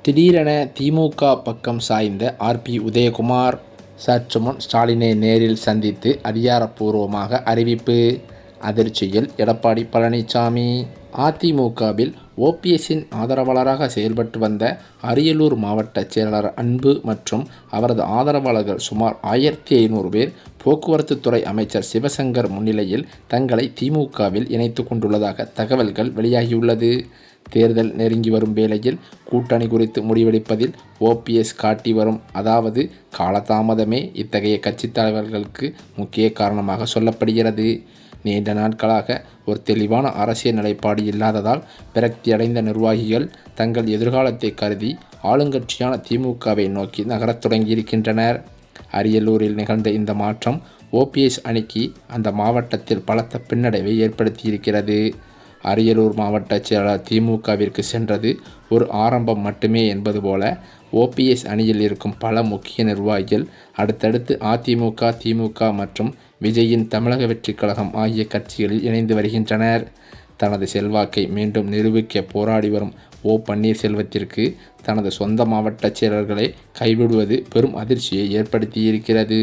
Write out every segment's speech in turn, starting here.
திடீரென திமுக பக்கம் சாய்ந்த ஆர்.பி. உதயகுமார் சற்று முன் ஸ்டாலினை நேரில் சந்தித்து அதிகாரப்பூர்வமாக அறிவிப்பு. அதிர்ச்சியில் எடப்பாடி பழனிசாமி. அதிமுகவில் ஓபிஎஸ்ஸின் ஆதரவாளராக செயல்பட்டு வந்த அரியலூர் மாவட்ட செயலாளர் அன்பு மற்றும் அவரது ஆதரவாளர்கள் சுமார் 1500 பேர் போக்குவரத்து துறை அமைச்சர் சிவசங்கர் முன்னிலையில் தங்களை திமுகவில் இணைத்து கொண்டுள்ளதாக தகவல்கள் வெளியாகியுள்ளது. தேர்தல் நெருங்கி வரும் வேளையில் கூட்டணி குறித்து முடிவெடுப்பதில் ஓபிஎஸ் காட்டி வரும் அதாவது காலதாமதமே இத்தகைய கட்சித் தலைவர்களுக்கு முக்கிய காரணமாக சொல்லப்படுகிறது. நீண்ட நாட்களாக ஒரு தெளிவான அரசியல் நிலைப்பாடு இல்லாததால் விரக்தியடைந்த நிர்வாகிகள் தங்கள் எதிர்காலத்தை கருதி ஆளுங்கட்சியான திமுகவை நோக்கி நகரத் தொடங்கியிருக்கின்றனர். அரியலூரில் நிகழ்ந்த இந்த மாற்றம் ஓபிஎஸ் அணிக்கு அந்த மாவட்டத்தில் பலத்த பின்னடைவை ஏற்படுத்தியிருக்கிறது. அரியலூர் மாவட்ட செயலாளர் திமுகவிற்கு சென்றது ஒரு ஆரம்பம் மட்டுமே என்பது போல ஓபிஎஸ் அணியில் இருக்கும் பல முக்கிய நிர்வாகிகள் அடுத்தடுத்து அதிமுக, திமுக மற்றும் விஜயின் தமிழக வெற்றிக் கழகம் ஆகிய கட்சிகளில் இணைந்து வருகின்றனர். தனது செல்வாக்கை மீண்டும் நிரூபிக்க போராடி வரும் ஓ. பன்னீர்செல்வத்திற்கு தனது சொந்த மாவட்ட செயலர்களை கைவிடுவது பெரும் அதிர்ச்சியை ஏற்படுத்தியிருக்கிறது.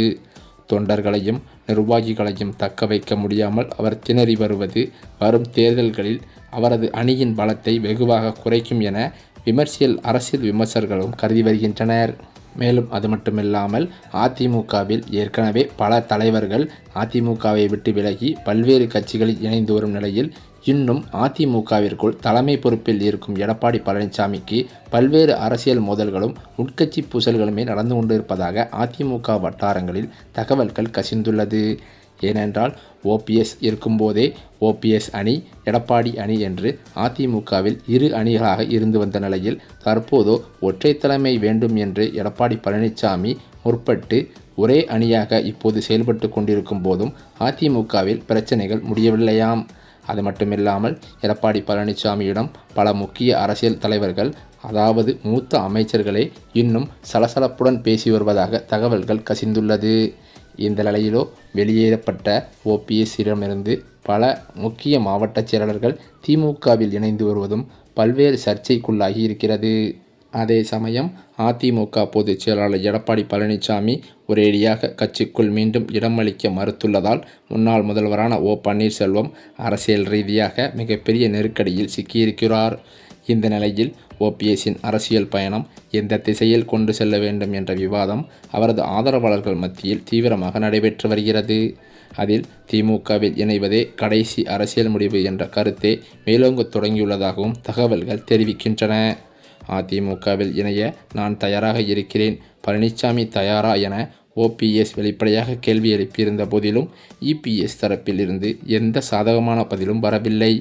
தொண்டர்களையும் நிர்வாகிகளையும் தக்க வைக்க முடியாமல் அவர் திணறி வருவது வரும் தேர்தல்களில் அவரது அணியின் பலத்தை வெகுவாக குறைக்கும் என அரசியல் விமர்சகர்களும் கருதி வருகின்றனர். மேலும் அது மட்டுமில்லாமல் அதிமுகவில் ஏற்கனவே பல தலைவர்கள் அதிமுகவை விட்டு விலகி பல்வேறு கட்சிகளில் இணைந்து வரும் நிலையில் இன்னும் அதிமுகவிற்குள் தலைமை பொறுப்பில் இருக்கும் எடப்பாடி பழனிசாமிக்கு பல்வேறு அரசியல் மோதல்களும் உட்கட்சி பூசல்களுமே நடந்து கொண்டிருப்பதாக அதிமுக வட்டாரங்களில் தகவல்கள் கசிந்துள்ளது. ஏனென்றால் ஓபிஎஸ் இருக்கும்போதே ஓபிஎஸ் அணி, எடப்பாடி அணி என்று அதிமுகவில் இரு அணிகளாக இருந்து வந்த நிலையில் தற்போதோ ஒற்றை தலைமை வேண்டும் என்று எடப்பாடி பழனிசாமி முற்பட்டு ஒரே அணியாக இப்போது செயல்பட்டு கொண்டிருக்கும் போதும் அதிமுகவில் பிரச்சனைகள் முடியவில்லையாம். அது மட்டுமில்லாமல் எடப்பாடி பழனிசாமியிடம் பல முக்கிய அரசியல் தலைவர்கள் அதாவது மூத்த அமைச்சர்களே இன்னும் சலசலப்புடன் பேசி வருவதாக தகவல்கள் கசிந்துள்ளது. இந்த நிலையிலோ வெளியேறப்பட்ட ஓபிஎஸ்ஸிடமிருந்து பல முக்கிய மாவட்ட செயலாளர்கள் திமுகவில் இணைந்து வருவதும் பல்வேறு சர்ச்சைக்குள்ளாகி இருக்கிறது. அதே சமயம் அதிமுக பொதுச் செயலாளர் எடப்பாடி பழனிசாமி ஒரேடியாக கட்சிக்குள் மீண்டும் இடமளிக்க மறுத்துள்ளதால் முன்னாள் முதல்வரான ஓ. பன்னீர்செல்வம் அரசியல் ரீதியாக மிகப்பெரிய நெருக்கடியில் சிக்கியிருக்கிறார். இந்த நிலையில் ஓபிஎஸ்ஸின் அரசியல் பயணம் எந்த திசையில் கொண்டு செல்ல வேண்டும் என்ற விவாதம் அவரது ஆதரவாளர்கள் மத்தியில் தீவிரமாக நடைபெற்று வருகிறது. அதில் திமுகவில் இணைவதே கடைசி அரசியல் முடிவு என்ற கருத்தே மேலோங்க தொடங்கியுள்ளதாகவும் தகவல்கள் தெரிவிக்கின்றன. அதிமுகவில் இணைய நான் தயாராக இருக்கிறேன், பழனிசாமி தயாரா என ஓபிஎஸ் வெளிப்படையாக கேள்வி எழுப்பியிருந்த போதிலும் இபிஎஸ் தரப்பில் இருந்து எந்த சாதகமான பதிலும் வரவில்லை.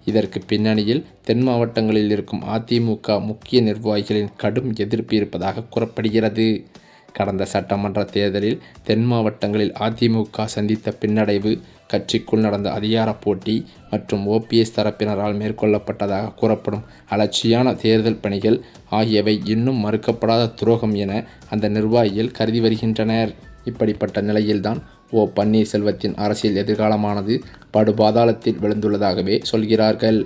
இதற்கு பின்னணியில் தென் மாவட்டங்களில் இருக்கும் அதிமுக முக்கிய நிர்வாகிகளின் கடும் எதிர்ப்பு இருப்பதாக கூறப்படுகிறது. கடந்த சட்டமன்ற தேர்தலில் தென் மாவட்டங்களில் அதிமுக சந்தித்த பின்னடைவு, கட்சிக்குள் நடந்த அதிகார போட்டி மற்றும் ஓபிஎஸ் தரப்பினரால் மேற்கொள்ளப்பட்டதாக கூறப்படும் அலட்சியான தேர்தல் பணிகள் ஆகியவை இன்னும் மறுக்கப்படாத துரோகம் என அந்த நிர்வாகிகள் கருதி வருகின்றனர். இப்படிப்பட்ட நிலையில்தான் ஓ. பன்னீர்செல்வத்தின் அரசியல் எதிர்காலமானது படுபாதாளத்தில் விழுந்துள்ளதாகவே சொல்கிறார்கள்.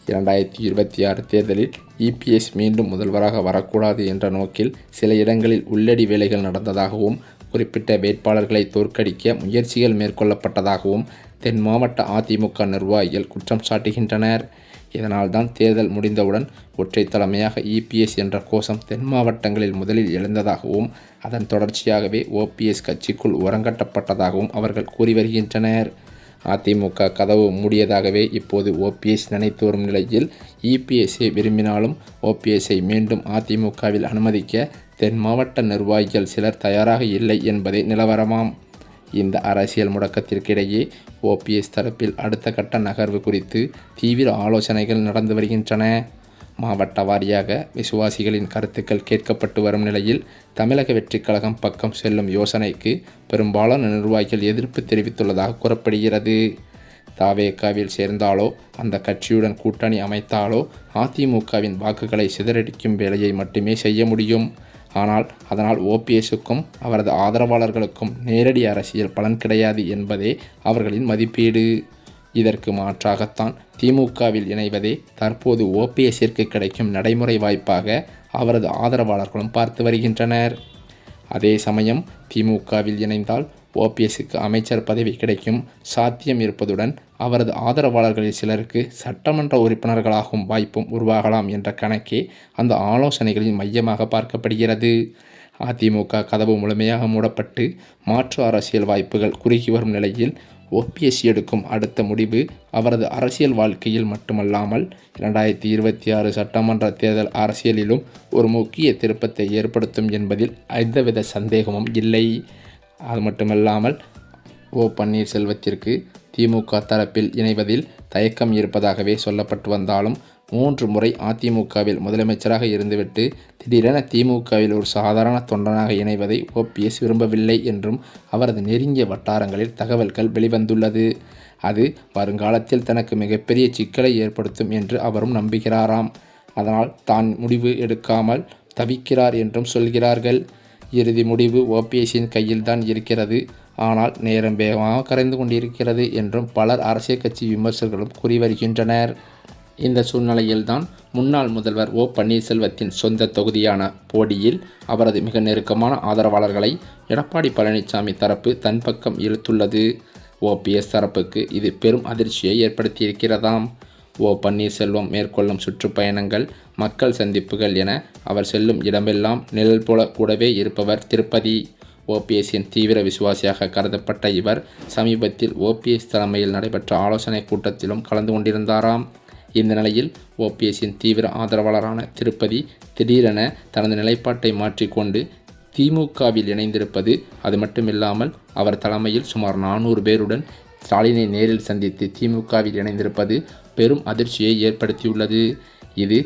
2026 தேர்தலில் இபிஎஸ் மீண்டும் முதல்வராக வரக்கூடாது என்ற நோக்கில் சில இடங்களில் உள்ளடி வேலைகள் நடந்ததாகவும் குறிப்பிட்ட வேட்பாளர்களை தோற்கடிக்க முயற்சிகள் மேற்கொள்ளப்பட்டதாகவும் தென் மாவட்ட அதிமுக நிர்வாகிகள் குற்றம் சாட்டுகின்றனர். இதனால்தான் தேர்தல் முடிந்தவுடன் ஒற்றை தலைமையாக இபிஎஸ் என்ற கோஷம் தென் மாவட்டங்களில் முதலில் எழுந்ததாகவும் அதன் தொடர்ச்சியாகவே ஓபிஎஸ் கட்சிக்குள் உரங்கட்டப்பட்டதாகவும் அவர்கள் கூறி வருகின்றனர். அதிமுக கதவு மூடியதாகவே இப்போது ஓபிஎஸ் நினைத்து வரும் நிலையில் இபிஎஸ்ஐ விரும்பினாலும் ஓபிஎஸ்ஐ மீண்டும் அதிமுகவில் அனுமதிக்க தென் மாவட்ட நிர்வாகிகள் சிலர் தயாராக இல்லை என்பதே நிலவரமாம். இந்த அரசியல் முடக்கத்திற்கிடையே ஓபிஎஸ் தரப்பில் அடுத்த கட்ட நகர்வு குறித்து தீவிர ஆலோசனைகள் நடந்து வருகின்றன. மாவட்ட வாரியாக விசுவாசிகளின் கருத்துக்கள் கேட்கப்பட்டு வரும் நிலையில் தமிழக வெற்றிக் கழகம் பக்கம் செல்லும் யோசனைக்கு பெரும்பாலான நிர்வாகிகள் எதிர்ப்பு தெரிவித்துள்ளதாக கூறப்படுகிறது. தவேகாவில் சேர்ந்தாலோ அந்த கட்சியுடன் கூட்டணி அமைத்தாலோ அதிமுகவின் வாக்குகளை சிதறடிக்கும் வேலையை மட்டுமே செய்ய முடியும். ஆனால் அதனால் ஓபிஎஸ்ஸுக்கும் அவரது ஆதரவாளர்களுக்கும் நேரடி அரசியல் பலன் கிடையாது என்பதே அவர்களின் மதிப்பீடு. இதற்கு மாற்றாகத்தான் திமுகவில் இணைவதே தற்போது ஓபிஎஸ்ஸிற்கு கிடைக்கும் நடைமுறை வாய்ப்பாக அவரது ஆதரவாளர்களும் பார்த்து வருகின்றனர். அதே சமயம் திமுகவில் இணைந்தால் ஓபிஎஸ்க்கு அமைச்சர் பதவி கிடைக்கும் சாத்தியம் இருப்பதுடன் அவரது ஆதரவாளர்களில் சிலருக்கு சட்டமன்ற உறுப்பினர்களாகும் வாய்ப்பும் உருவாகலாம் என்ற கணக்கே அந்த ஆலோசனைகளின் மையமாக பார்க்கப்படுகிறது. அதிமுக கதவு முழுமையாக மூடப்பட்டு மாற்று அரசியல் வாய்ப்புகள் குறுகி வரும் நிலையில் ஓபிஎஸ் எடுக்கும் அடுத்த முடிவு அவரது அரசியல் வாழ்க்கையில் மட்டுமல்லாமல் 2026 சட்டமன்ற தேர்தல் அரசியலிலும் ஒரு முக்கிய திருப்பத்தை ஏற்படுத்தும் என்பதில் எந்தவித சந்தேகமும் இல்லை. அது மட்டுமல்லாமல் பன்னீர்செல்வத்திற்கு திமுக தரப்பில் இணைவதில் தயக்கம் இருப்பதாகவே சொல்லப்பட்டு வந்தாலும் 3 முறை அதிமுகவில் முதலமைச்சராக இருந்துவிட்டு திடீரென திமுகவில் ஒரு சாதாரண தொண்டனாக இணைவதை ஓபிஎஸ் விரும்பவில்லை என்றும் அவரது நெருங்கிய வட்டாரங்களில் தகவல்கள் வெளிவந்துள்ளது. அது வருங்காலத்தில் தனக்கு மிகப்பெரிய சிக்கலை ஏற்படுத்தும் என்று அவரும் நம்புகிறாராம். அதனால் தான் முடிவு எடுக்காமல் தவிக்கிறார் என்றும் சொல்கிறார்கள். இறுதி முடிவு ஓபிஎஸ்ஸின் கையில் தான் இருக்கிறது. ஆனால் நேரம் வேகமாக கரைந்து கொண்டிருக்கிறது என்றும் பலர் அரசியல் கட்சி விமர்சகர்களும் கூறி வருகின்றனர். இந்த சூழ்நிலையில்தான் முன்னாள் முதல்வர் பன்னீர்செல்வத்தின் சொந்த தொகுதியான போடியில் அவரது மிக நெருக்கமான ஆதரவாளர்களை எடப்பாடி பழனிசாமி தரப்பு தன் பக்கம் இழுத்துள்ளது. ஓபிஎஸ் தரப்புக்கு இது பெரும் அதிர்ச்சியை ஏற்படுத்தியிருக்கிறதாம். பன்னீர்செல்வம் மேற்கொள்ளும் சுற்றுப்பயணங்கள், மக்கள் சந்திப்புகள் என அவர் செல்லும் இடமெல்லாம் நிழல் போல கூடவே இருப்பவர் திருப்பதி. ஓபிஎஸ்ஸின் தீவிர விசுவாசியாக கருதப்பட்ட இவர் சமீபத்தில் ஓபிஎஸ் தலைமையில் நடைபெற்ற ஆலோசனை கூட்டத்திலும் கலந்து கொண்டிருந்தாராம். இந்த நிலையில் ஓபிஎஸ்ஸின் தீவிர ஆதரவாளரான திருப்பதி திடீரென தனது நிலைப்பாட்டை மாற்றிக்கொண்டு திமுகவில் இணைந்திருப்பது, அது மட்டுமில்லாமல் அவர் தலைமையில் சுமார் 400 பேருடன் ஸ்டாலினை நேரில் சந்தித்து திமுகவில் இணைந்திருப்பது பெரும் அதிர்ச்சியை ஏற்படுத்தியுள்ளது. இது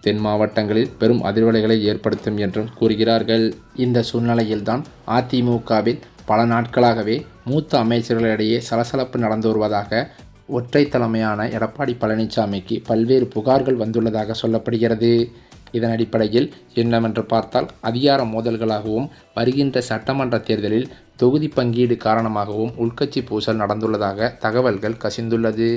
தென் மாவட்டங்களில் பெரும் அதிர்வலைகளை ஏற்படுத்தும் என்றும் கூறுகிறார்கள். இந்த சூழ்நிலையில்தான் அதிமுகவில் பல நாட்களாகவே மூத்த அமைச்சர்களிடையே சலசலப்பு நடந்து வருவதாக ஒற்றை தலைமையான எடப்பாடி பழனிசாமிக்கு பல்வேறு புகார்கள் வந்துள்ளதாக சொல்லப்படுகிறது. இதன் அடிப்படையில் என்னவென்று பார்த்தால் அதிகார மோதல்களாகவும் வருகின்ற சட்டமன்ற தேர்தலில் தொகுதி பங்கீடு காரணமாகவும் உள்கட்சி பூசல் நடந்துள்ளதாக தகவல்கள் கசிந்துள்ளது.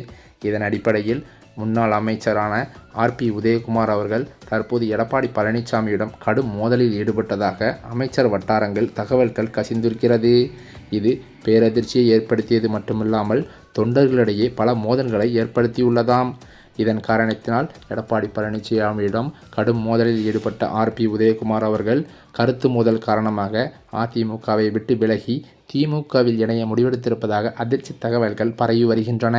இதன் அடிப்படையில் முன்னாள் அமைச்சரான ஆர்பி உதயகுமார் அவர்கள் தற்போது எடப்பாடி பழனிசாமியிடம் கடும் மோதலில் ஈடுபட்டதாக அமைச்சர் வட்டாரங்கள் தகவல்கள் கசிந்திருக்கிறது. இது பேரதிர்ச்சியை ஏற்படுத்தியது மட்டுமில்லாமல் தொண்டர்களிடையே பல மோதல்களை ஏற்படுத்தியுள்ளதாம். இதன் காரணத்தினால் எடப்பாடி பழனிசாமியிடம் கடும் மோதலில் ஈடுபட்ட ஆர்பி உதயகுமார் அவர்கள் கருத்து மோதல் காரணமாக அதிமுகவை விட்டு விலகி திமுகவில் இணைய முடிவெடுத்திருப்பதாக அதிர்ச்சி தகவல்கள் பரவி வருகின்றன.